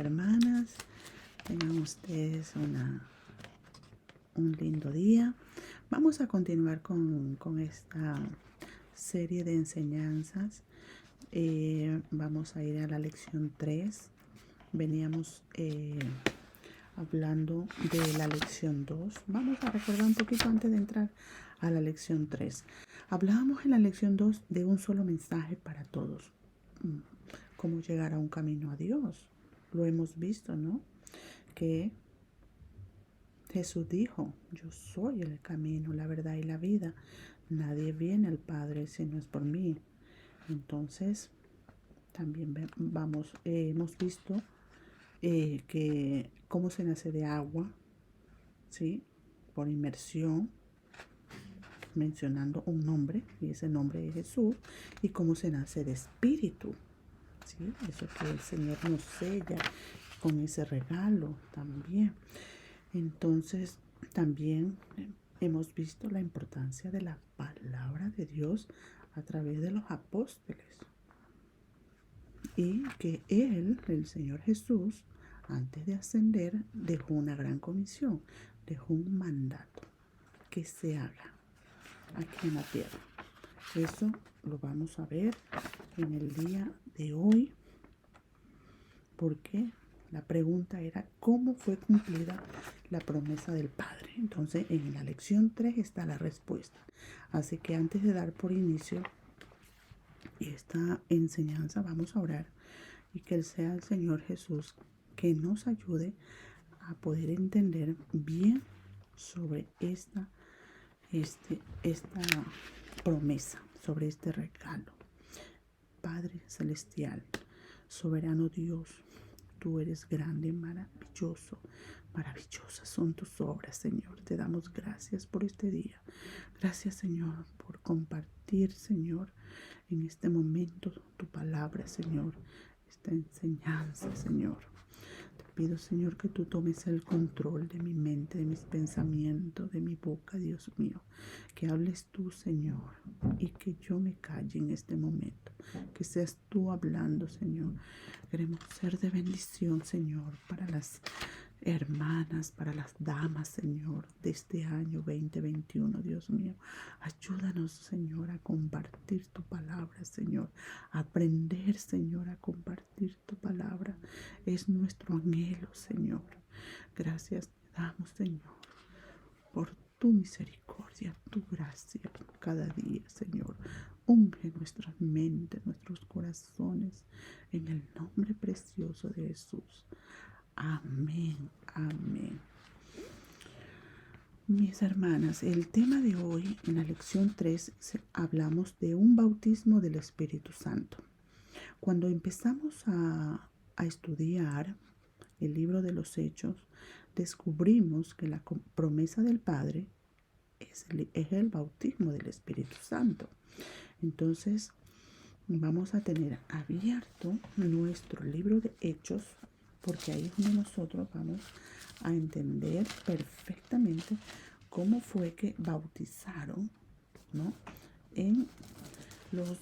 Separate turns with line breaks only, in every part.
Hermanas, tengan ustedes un lindo día. Vamos a continuar con esta serie de enseñanzas. Vamos a ir a la lección 3. Veníamos hablando de la lección 2. Vamos a recordar un poquito antes de entrar a la lección 3. Hablábamos en la lección 2 de un solo mensaje para todos. Cómo llegar a un camino a Dios. Lo hemos visto, ¿no? Que Jesús dijo, yo soy el camino, la verdad y la vida. Nadie viene al Padre si no es por mí. Entonces, también hemos visto que cómo se nace de agua, ¿sí? Por inmersión, mencionando un nombre, y ese nombre es Jesús, y cómo se nace de espíritu, ¿sí? Eso que el Señor nos sella con ese regalo también. Entonces, también hemos visto la importancia de la palabra de Dios a través de los apóstoles. Y que Él, el Señor Jesús, antes de ascender, dejó una gran comisión, dejó un mandato que se haga aquí en la tierra. Eso lo vamos a ver en el día de hoy, porque la pregunta era cómo fue cumplida la promesa del Padre. Entonces, en la lección 3 está la respuesta. Así que antes de dar por inicio esta enseñanza, vamos a orar y que sea el Señor Jesús que nos ayude a poder entender bien sobre esta promesa, sobre este regalo. Padre celestial, soberano Dios, tú eres grande, maravilloso, maravillosas son tus obras, Señor. Te damos gracias por este día. Gracias, Señor, por compartir, Señor, en este momento tu palabra, Señor, esta enseñanza, Señor. Te pido, Señor, que tú tomes el control de mi mente, de mis pensamientos, de mi boca, Dios mío. Que hables tú, Señor, y que yo me calle en este momento. Que seas tú hablando, Señor. Queremos ser de bendición, Señor, para las hermanas, para las damas, Señor, de este año 2021, Dios mío. Ayúdanos, Señor, a compartir tu palabra, Señor. A aprender, Señor, a compartir tu palabra. Es nuestro anhelo, Señor. Gracias te damos, Señor, por tu misericordia, tu gracia cada día, Señor. Unge nuestras mentes, nuestros corazones, en el nombre precioso de Jesús. Amén, amén. Mis hermanas, el tema de hoy en la lección 3 hablamos de un bautismo del Espíritu Santo. Cuando empezamos a estudiar el libro de los Hechos, descubrimos que la promesa del Padre es el bautismo del Espíritu Santo. Entonces, vamos a tener abierto nuestro libro de Hechos, porque ahí es donde nosotros vamos a entender perfectamente cómo fue que bautizaron, ¿no?, en los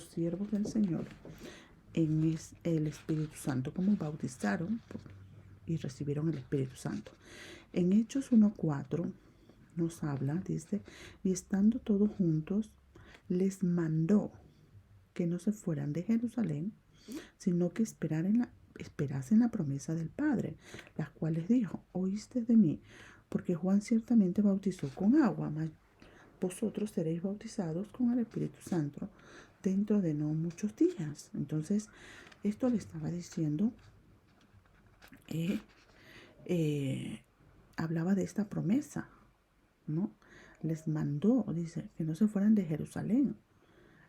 siervos del Señor en el Espíritu Santo, cómo bautizaron y recibieron el Espíritu Santo. En Hechos 1:4 nos habla, dice, y estando todos juntos, les mandó que no se fueran de Jerusalén, sino que esperasen la promesa del Padre, las cuales dijo, oíste de mí, porque Juan ciertamente bautizó con agua, mas vosotros seréis bautizados con el Espíritu Santo dentro de no muchos días. Entonces, esto le estaba diciendo, hablaba de esta promesa, ¿no? Les mandó, dice, que no se fueran de Jerusalén.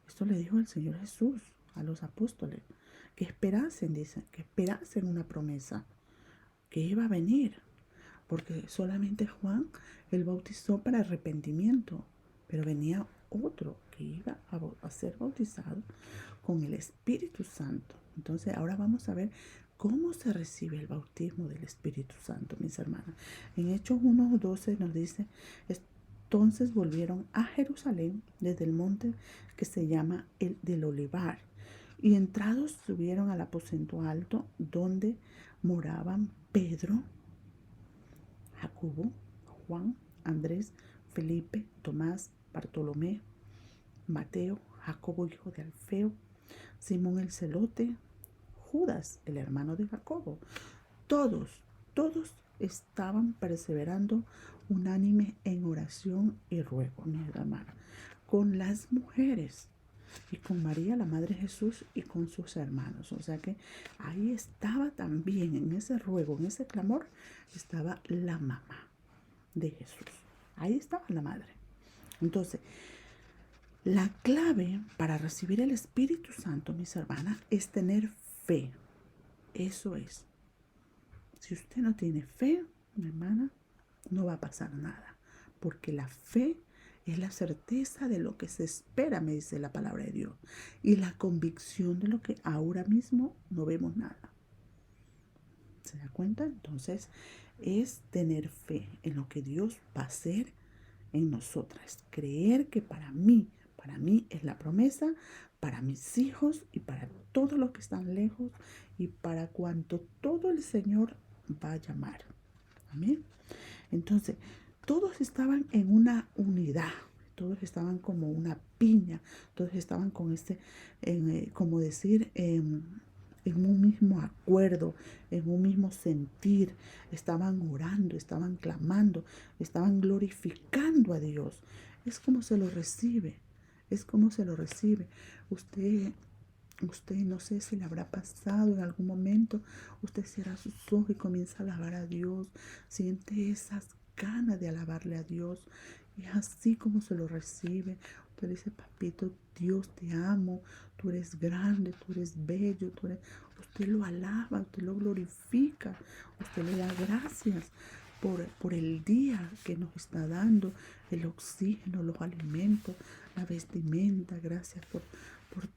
Esto le dijo el Señor Jesús a los apóstoles, que esperasen, dice, que esperasen una promesa que iba a venir, porque solamente Juan, él bautizó para arrepentimiento, pero venía otro que iba a ser bautizado con el Espíritu Santo. Entonces, ahora vamos a ver cómo se recibe el bautismo del Espíritu Santo, mis hermanas. En Hechos 1:12 nos dice, entonces volvieron a Jerusalén desde el monte que se llama el del Olivar Y entrados subieron al aposento alto donde moraban Pedro, Jacobo, Juan, Andrés, Felipe, Tomás, Bartolomé, Mateo, Jacobo hijo de Alfeo, Simón el celote, Judas el hermano de Jacobo. Todos estaban perseverando unánime en oración y ruego, mi hermana, con las mujeres y con María, la Madre de Jesús, y con sus hermanos. O sea que ahí estaba también, en ese ruego, en ese clamor, estaba la mamá de Jesús. Ahí estaba la madre. Entonces, la clave para recibir el Espíritu Santo, mis hermanas, es tener fe. Eso es. Si usted no tiene fe, mi hermana, no va a pasar nada. Porque la fe es la certeza de lo que se espera, me dice la palabra de Dios. Y la convicción de lo que ahora mismo no vemos nada. ¿Se da cuenta? Entonces, es tener fe en lo que Dios va a hacer en nosotras. Creer que para mí es la promesa, para mis hijos y para todos los que están lejos y para cuanto todo el Señor va a llamar. Amén. Entonces, todos estaban en una unidad, todos estaban como una piña, todos estaban con como decir, en un mismo acuerdo, en un mismo sentir, estaban orando, estaban clamando, estaban glorificando a Dios. Es como se lo recibe, es como se lo recibe. Usted no sé si le habrá pasado en algún momento, usted cierra sus ojos y comienza a alabar a Dios, siente esas ganas de alabarle a Dios y es así como se lo recibe. Usted dice, papito, Dios te amo, tú eres grande, tú eres bello, usted lo alaba, usted lo glorifica, usted le da gracias por el día que nos está dando, el oxígeno, los alimentos, la vestimenta. Gracias por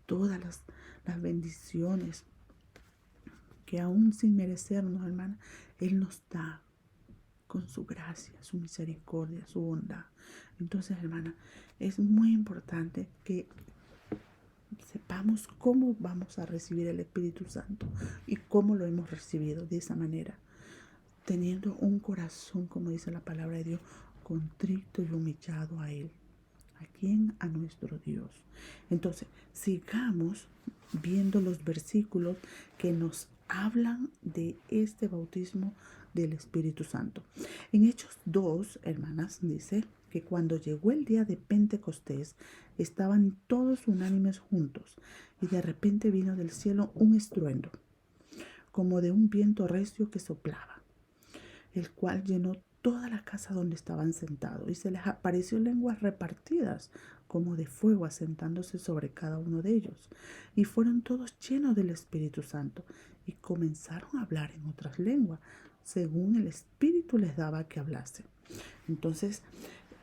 todas las bendiciones que aún sin merecernos, hermana, Él nos da con su gracia, su misericordia, su bondad. Entonces, hermana, es muy importante que sepamos cómo vamos a recibir el Espíritu Santo y cómo lo hemos recibido de esa manera, teniendo un corazón, como dice la palabra de Dios, contrito y humillado a Él. ¿A quién? A nuestro Dios. Entonces, sigamos viendo los versículos que nos hablan de este bautismo del Espíritu Santo. En Hechos 2, hermanas, dice que cuando llegó el día de Pentecostés, estaban todos unánimes juntos, y de repente vino del cielo un estruendo, como de un viento recio que soplaba, el cual llenó toda la casa donde estaban sentados, y se les apareció lenguas repartidas como de fuego asentándose sobre cada uno de ellos, y fueron todos llenos del Espíritu Santo y comenzaron a hablar en otras lenguas según el Espíritu les daba que hablasen. Entonces,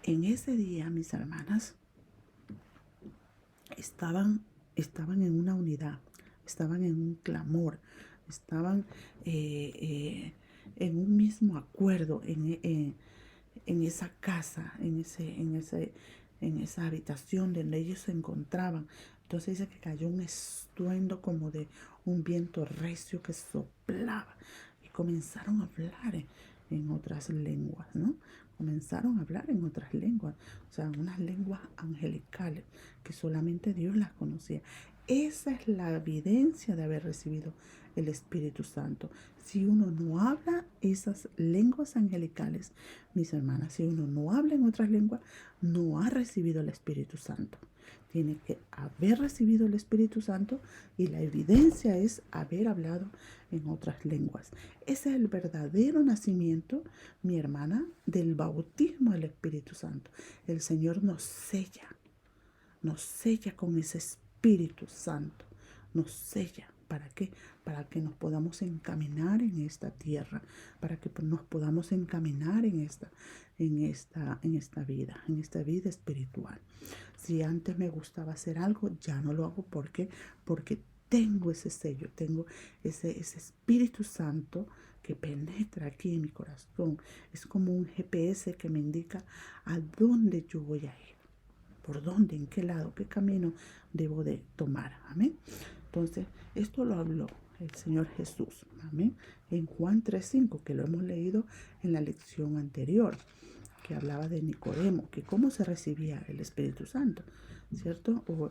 en ese día, mis hermanas estaban en una unidad, estaban en un clamor, estaban en un mismo acuerdo en esa casa, en esa habitación donde ellos se encontraban. Entonces dice que cayó un estruendo como de un viento recio que soplaba y comenzaron a hablar en otras lenguas, ¿no? Comenzaron a hablar en otras lenguas, o sea, unas lenguas angelicales que solamente Dios las conocía. Esa es la evidencia de haber recibido el Espíritu Santo. Si uno no habla esas lenguas angelicales, mis hermanas, si uno no habla en otras lenguas, no ha recibido el Espíritu Santo. Tiene que haber recibido el Espíritu Santo y la evidencia es haber hablado en otras lenguas. Ese es el verdadero nacimiento, mi hermana, del bautismo del Espíritu Santo. El Señor nos sella con ese Espíritu Santo, nos sella. ¿Para qué? Para que nos podamos encaminar en esta tierra, para que nos podamos encaminar en esta vida espiritual. Si antes me gustaba hacer algo, ya no lo hago. ¿Por qué? Porque tengo ese sello, tengo ese Espíritu Santo que penetra aquí en mi corazón. Es como un GPS que me indica a dónde yo voy a ir, por dónde, en qué lado, qué camino debo de tomar. Amén. Entonces, esto lo habló el Señor Jesús, amén, en Juan 3:5, que lo hemos leído en la lección anterior, que hablaba de Nicodemo, que cómo se recibía el Espíritu Santo, ¿cierto? O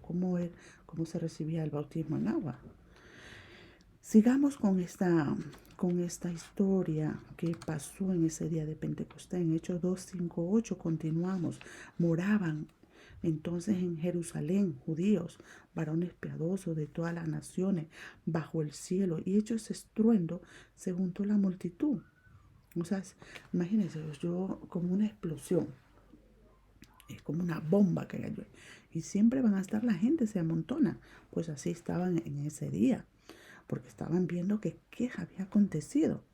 cómo se recibía el bautismo en agua. Sigamos con esta historia que pasó en ese día de Pentecostés. En Hechos 2, 5, 8 continuamos. Moraban entonces en Jerusalén judíos, varones piadosos de todas las naciones, bajo el cielo. Y hecho ese estruendo, se juntó la multitud. O sea, imagínense, yo como una explosión. Es como una bomba que cayó. Y siempre van a estar, la gente se amontona. Pues así estaban en ese día, porque estaban viendo que qué había acontecido,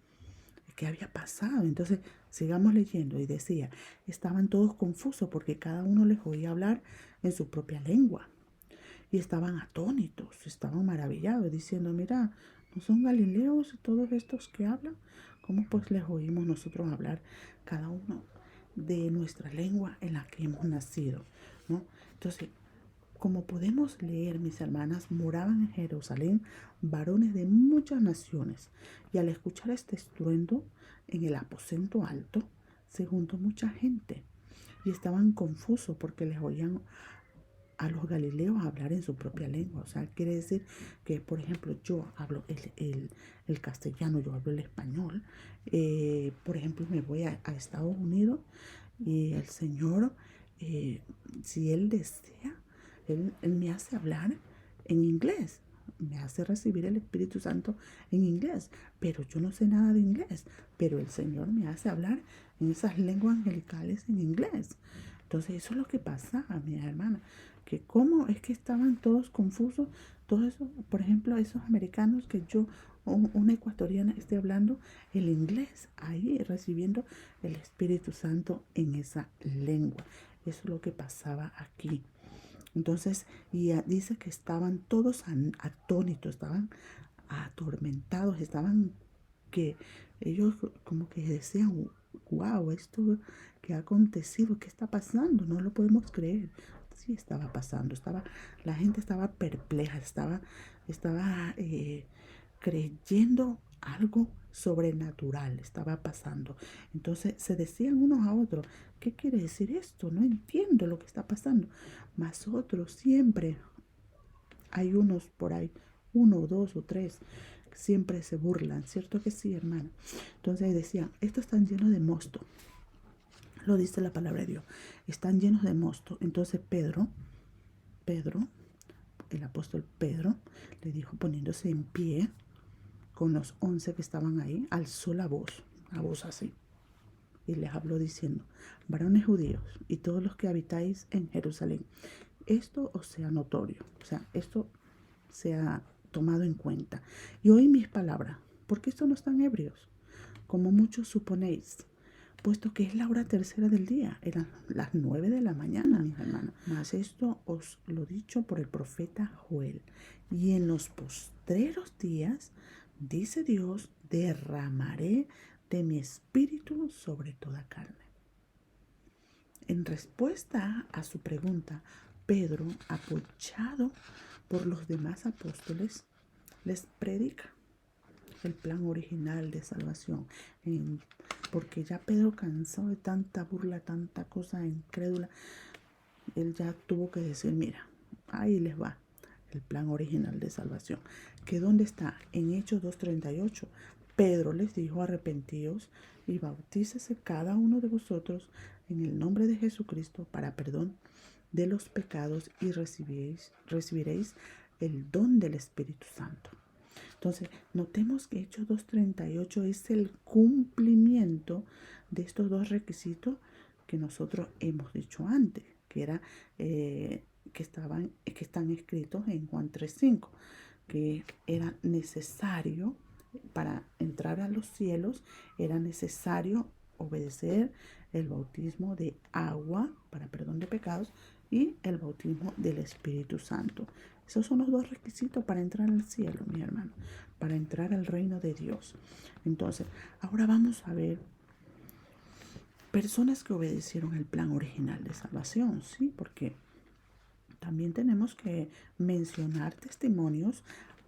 qué había pasado. Entonces, sigamos leyendo. Y decía, estaban todos confusos porque cada uno les oía hablar en su propia lengua. Y estaban atónitos, estaban maravillados, diciendo, mira, ¿no son galileos todos estos que hablan? ¿Cómo pues les oímos nosotros hablar cada uno de nuestra lengua en la que hemos nacido, ¿no? Entonces, como podemos leer, mis hermanas, moraban en Jerusalén varones de muchas naciones, y al escuchar este estruendo en el aposento alto, se juntó mucha gente, y estaban confusos porque les oían a los galileos hablar en su propia lengua. O sea, quiere decir que, por ejemplo, yo hablo el castellano, yo hablo el español. Por ejemplo, me voy a Estados Unidos y el Señor, si Él desea, él me hace hablar en inglés. Me hace recibir el Espíritu Santo en inglés, pero yo no sé nada de inglés, pero el Señor me hace hablar en esas lenguas angelicales en inglés. Entonces eso es lo que pasaba, mi hermana, que cómo es que estaban todos confusos, todos esos, por ejemplo, esos americanos que yo, una ecuatoriana, esté hablando el inglés ahí, recibiendo el Espíritu Santo en esa lengua. Eso es lo que pasaba aquí. Entonces, y dice que estaban todos atónitos, estaban atormentados, estaban que ellos como que decían, wow, esto que ha acontecido, ¿qué está pasando? No lo podemos creer. Sí estaba pasando, la gente estaba perpleja, estaba creyendo algo sobrenatural estaba pasando. Entonces se decían unos a otros, ¿qué quiere decir esto? No entiendo lo que está pasando. Mas otros siempre, hay unos por ahí, uno, dos o tres, siempre se burlan, ¿cierto que sí, hermana? Entonces decían, estos están llenos de mosto. Lo dice la palabra de Dios. Están llenos de mosto. Entonces Pedro, el apóstol Pedro, le dijo poniéndose en pie con los 11 que estaban ahí, alzó la voz así, y les habló diciendo, varones judíos y todos los que habitáis en Jerusalén, esto os sea notorio, o sea, esto sea tomado en cuenta, y oí mis palabras, porque estos no están ebrios, como muchos suponéis, puesto que es la hora tercera del día, eran las 9 de la mañana, mis hermanos. Mas esto os lo dicho por el profeta Joel. Y en los postreros días, dice Dios, derramaré de mi espíritu sobre toda carne. En respuesta a su pregunta, Pedro, apoyado por los demás apóstoles, les predica el plan original de salvación, porque ya Pedro, cansado de tanta burla, tanta cosa incrédula, él ya tuvo que decir, mira, ahí les va el plan original de salvación. ¿Que dónde está? En Hechos 2:38, Pedro les dijo, arrepentíos y bautícese cada uno de vosotros en el nombre de Jesucristo para perdón de los pecados y recibiréis el don del Espíritu Santo. Entonces, notemos que Hechos 2:38 es el cumplimiento de estos dos requisitos que nosotros hemos dicho antes, que era que están escritos en Juan 3:5, que era necesario para entrar a los cielos, era necesario obedecer el bautismo de agua para perdón de pecados y el bautismo del Espíritu Santo. Esos son los dos requisitos para entrar al cielo, mi hermano, para entrar al reino de Dios. Entonces, ahora vamos a ver personas que obedecieron el plan original de salvación, ¿sí? Porque también tenemos que mencionar testimonios,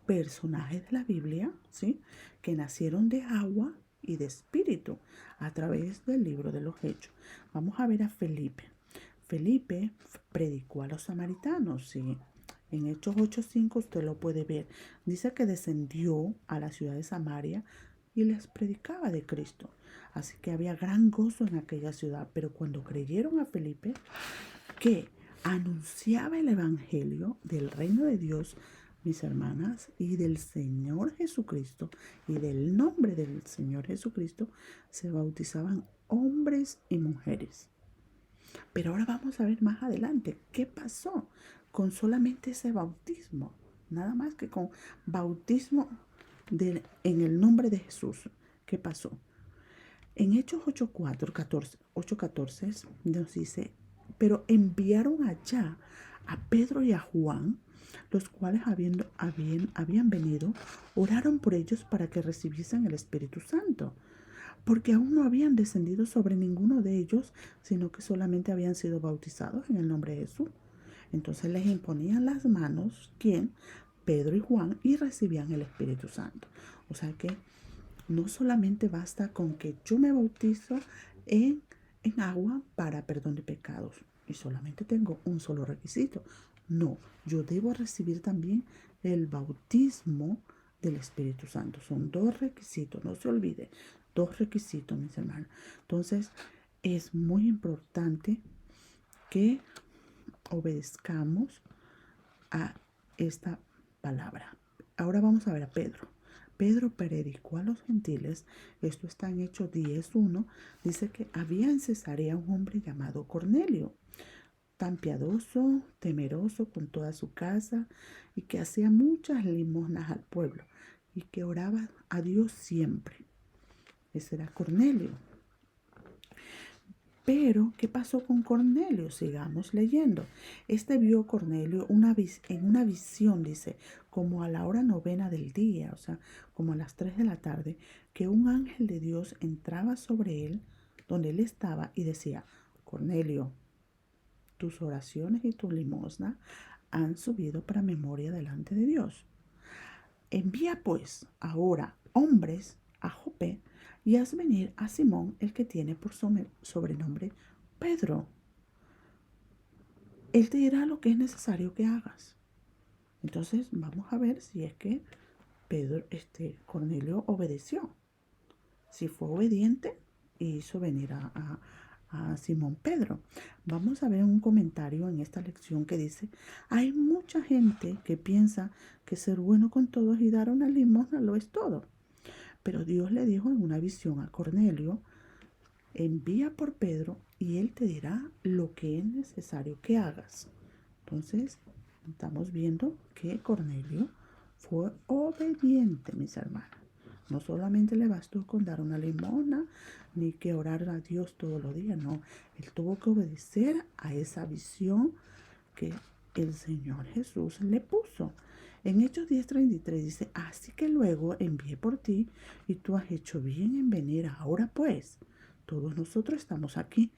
personajes de la Biblia, ¿sí? Que nacieron de agua y de espíritu a través del libro de los Hechos. Vamos a ver a Felipe. Felipe predicó a los samaritanos, ¿sí? En Hechos 8:5 usted lo puede ver. Dice que descendió a la ciudad de Samaria y les predicaba de Cristo. Así que había gran gozo en aquella ciudad. Pero cuando creyeron a Felipe, que anunciaba el evangelio del reino de Dios, mis hermanas, y del Señor Jesucristo, y del nombre del Señor Jesucristo, se bautizaban hombres y mujeres. Pero ahora vamos a ver más adelante qué pasó con solamente ese bautismo, nada más que con bautismo en el nombre de Jesús. ¿Qué pasó? En Hechos 8:14 nos dice, pero enviaron allá a Pedro y a Juan, los cuales habían venido, oraron por ellos para que recibiesen el Espíritu Santo, porque aún no habían descendido sobre ninguno de ellos, sino que solamente habían sido bautizados en el nombre de Jesús. Entonces les imponían las manos, ¿quién? Pedro y Juan, y recibían el Espíritu Santo. O sea que no solamente basta con que yo me bautizo en agua para perdón de pecados y solamente tengo un solo requisito. No, yo debo recibir también el bautismo del Espíritu Santo. Son dos requisitos, no se olvide, dos requisitos, mis hermanos. Entonces, es muy importante que obedezcamos a esta palabra. Ahora vamos a ver a Pedro. Pedro predicó a los gentiles. Esto está en Hechos 10:1. Dice que había en Cesarea un hombre llamado Cornelio, tan piadoso, temeroso con toda su casa, y que hacía muchas limosnas al pueblo, y que oraba a Dios siempre. Ese era Cornelio. Pero, ¿qué pasó con Cornelio? Sigamos leyendo. Vio Cornelio en una visión, dice, como a la hora 9 del día, o sea, como a las 3 de la tarde, que un ángel de Dios entraba sobre él, donde él estaba, y decía, Cornelio, tus oraciones y tu limosna han subido para memoria delante de Dios. Envía pues ahora hombres a Jope y haz venir a Simón, el que tiene por sobrenombre Pedro. Él te dirá lo que es necesario que hagas. Entonces vamos a ver si es que Cornelio obedeció. Si fue obediente y hizo venir a Simón Pedro. Vamos a ver un comentario en esta lección que dice, hay mucha gente que piensa que ser bueno con todos y dar una limosna lo es todo. Pero Dios le dijo en una visión a Cornelio, envía por Pedro y él te dirá lo que es necesario que hagas. Entonces, estamos viendo que Cornelio fue obediente, mis hermanos. No solamente le bastó con dar una limosna, ni que orar a Dios todos los días, no. Él tuvo que obedecer a esa visión que el Señor Jesús le puso. En Hechos 10:33 dice, así que luego envié por ti y tú has hecho bien en venir. Ahora pues, todos nosotros estamos aquí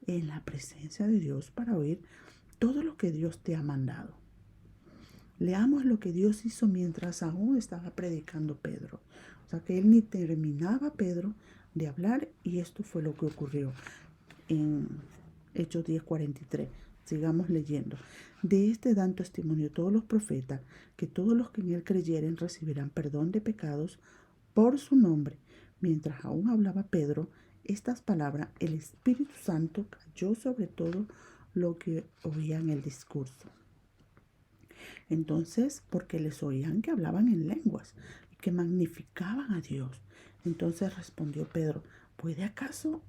en la presencia de Dios para oír todo lo que Dios te ha mandado. Leamos lo que Dios hizo mientras aún estaba predicando Pedro. O sea que él ni terminaba, Pedro, de hablar, y esto fue lo que ocurrió en Hechos 10:43. Sigamos leyendo. De este dan testimonio todos los profetas, que todos los que en él creyeren recibirán perdón de pecados por su nombre. Mientras aún hablaba Pedro estas palabras, el Espíritu Santo cayó sobre todo lo que oían el discurso. Entonces, porque les oían que hablaban en lenguas y que magnificaban a Dios. Entonces respondió Pedro, ¿puede acaso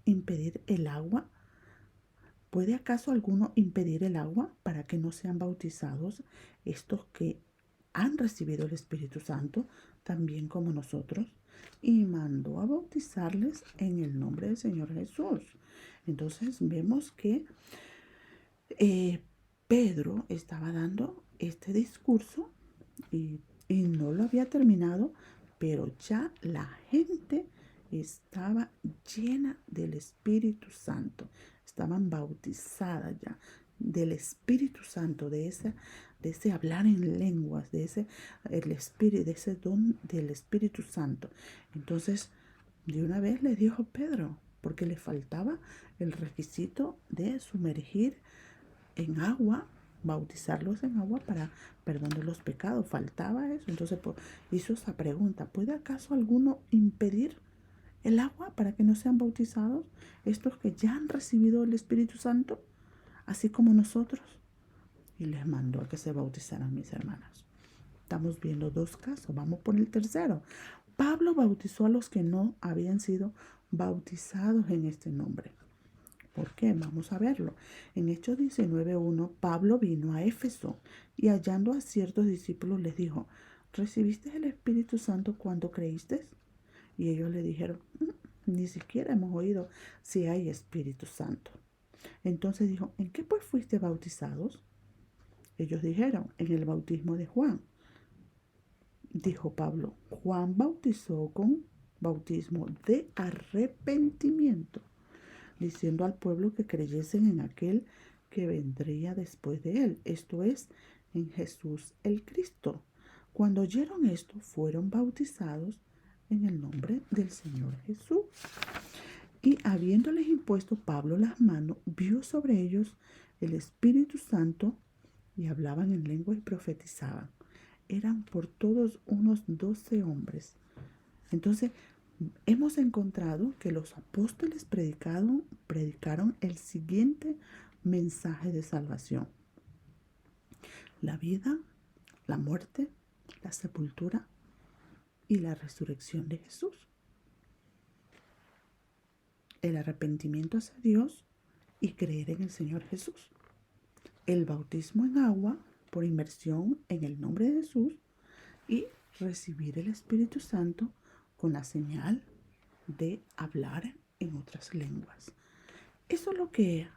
alguno impedir el agua para que no sean bautizados estos que han recibido el Espíritu Santo, también como nosotros? Y mandó a bautizarles en el nombre del Señor Jesús. Entonces vemos que Pedro estaba dando este discurso y no lo había terminado, pero ya la gente estaba llena del Espíritu Santo. Estaban bautizadas ya. del Espíritu Santo, de ese hablar en lenguas, de ese don del Espíritu Santo. Entonces, de una vez le dijo Pedro, porque le faltaba el requisito de sumergir en agua, bautizarlos en agua para perdón de los pecados. Faltaba eso. Entonces hizo esa pregunta: ¿puede acaso alguno impedir el agua para que no sean bautizados estos que ya han recibido el Espíritu Santo, así como nosotros? Y les mandó a que se bautizaran, mis hermanas. Estamos viendo dos casos. Vamos por el tercero. Pablo bautizó a los que no habían sido bautizados en este nombre. ¿Por qué? Vamos a verlo. En Hechos 19:1, Pablo vino a Éfeso y hallando a ciertos discípulos les dijo: ¿recibiste el Espíritu Santo cuando creíste? Y ellos le dijeron: ni siquiera hemos oído si hay Espíritu Santo. Entonces dijo: ¿en qué pues fuiste bautizados? Ellos dijeron: en el bautismo de Juan. Dijo Pablo: Juan bautizó con bautismo de arrepentimiento, diciendo al pueblo que creyesen en aquel que vendría después de él, esto es, en Jesús el Cristo. Cuando oyeron esto, fueron bautizados en el nombre del Señor Jesús. Y habiéndoles impuesto Pablo las manos, vio sobre ellos el Espíritu Santo, y hablaban en lengua y profetizaban. Eran por todos unos 12 hombres. Entonces, hemos encontrado que los apóstoles predicaron el siguiente mensaje de salvación: la vida, la muerte, la sepultura y la resurrección de Jesús. El arrepentimiento hacia Dios y creer en el Señor Jesús. El bautismo en agua por inmersión en el nombre de Jesús y recibir el Espíritu Santo con la señal de hablar en otras lenguas. Eso es lo que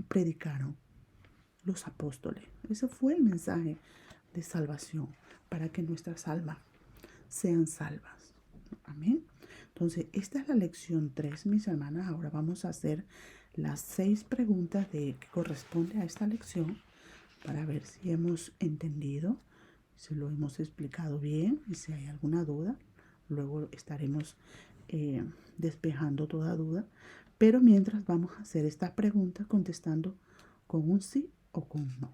predicaron los apóstoles. Ese fue el mensaje de salvación para que nuestras almas sean salvas. Amén. Entonces, esta es la lección 3, mis hermanas. Ahora vamos a hacer las 6 preguntas que corresponde a esta lección para ver si hemos entendido, si lo hemos explicado bien y si hay alguna duda. Luego estaremos despejando toda duda. Pero mientras vamos a hacer estas preguntas contestando con un sí o con un no.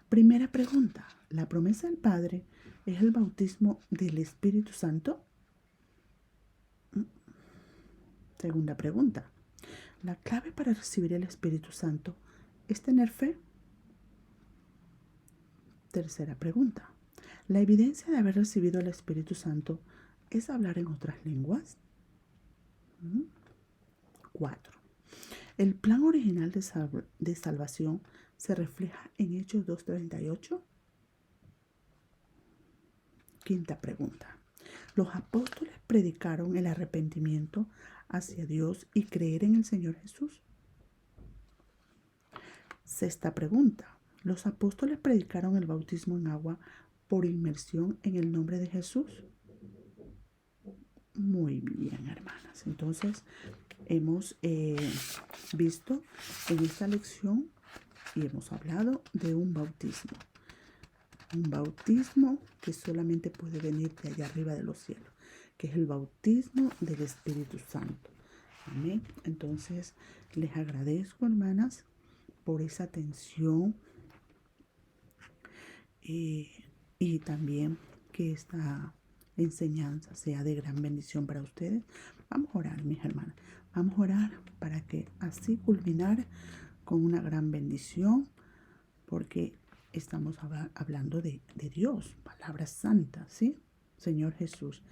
Primera pregunta: ¿la promesa del Padre es el bautismo del Espíritu Santo? Segunda pregunta: ¿la clave para recibir el Espíritu Santo es tener fe? Tercera pregunta: ¿la evidencia de haber recibido el Espíritu Santo es hablar en otras lenguas? 4. ¿El plan original de salvación se refleja en Hechos 2:38? Quinta pregunta: ¿los apóstoles predicaron el arrepentimiento hacia Dios y creer en el Señor Jesús? Sexta pregunta: ¿los apóstoles predicaron el bautismo en agua por inmersión en el nombre de Jesús? Muy bien, hermanas. Entonces, hemos visto en esta lección y hemos hablado de un bautismo. Un bautismo que solamente puede venir de allá arriba de los cielos, que es el bautismo del Espíritu Santo. Amén. Entonces, les agradezco, hermanas, por esa atención y también que esta enseñanza sea de gran bendición para ustedes. Vamos a orar, mis hermanas. Vamos a orar para que así culminar con una gran bendición, porque estamos hablando de Dios, palabras santas, ¿sí? Señor Jesús,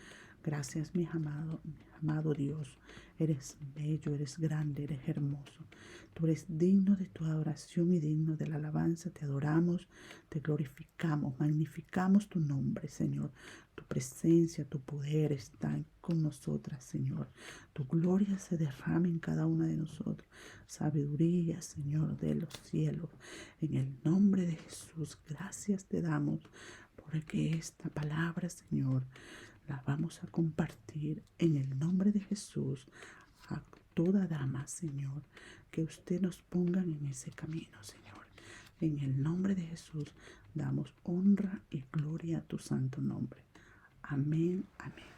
gracias, mi amado Dios. Eres bello, eres grande, eres hermoso. Tú eres digno de tu adoración y digno de la alabanza. Te adoramos, te glorificamos, magnificamos tu nombre, Señor. Tu presencia, tu poder están con nosotras, Señor. Tu gloria se derrama en cada una de nosotros. Sabiduría, Señor, de los cielos. En el nombre de Jesús, gracias te damos porque esta palabra, Señor, la vamos a compartir en el nombre de Jesús a toda dama, Señor, que usted nos ponga en ese camino, Señor. En el nombre de Jesús damos honra y gloria a tu santo nombre. Amén, amén.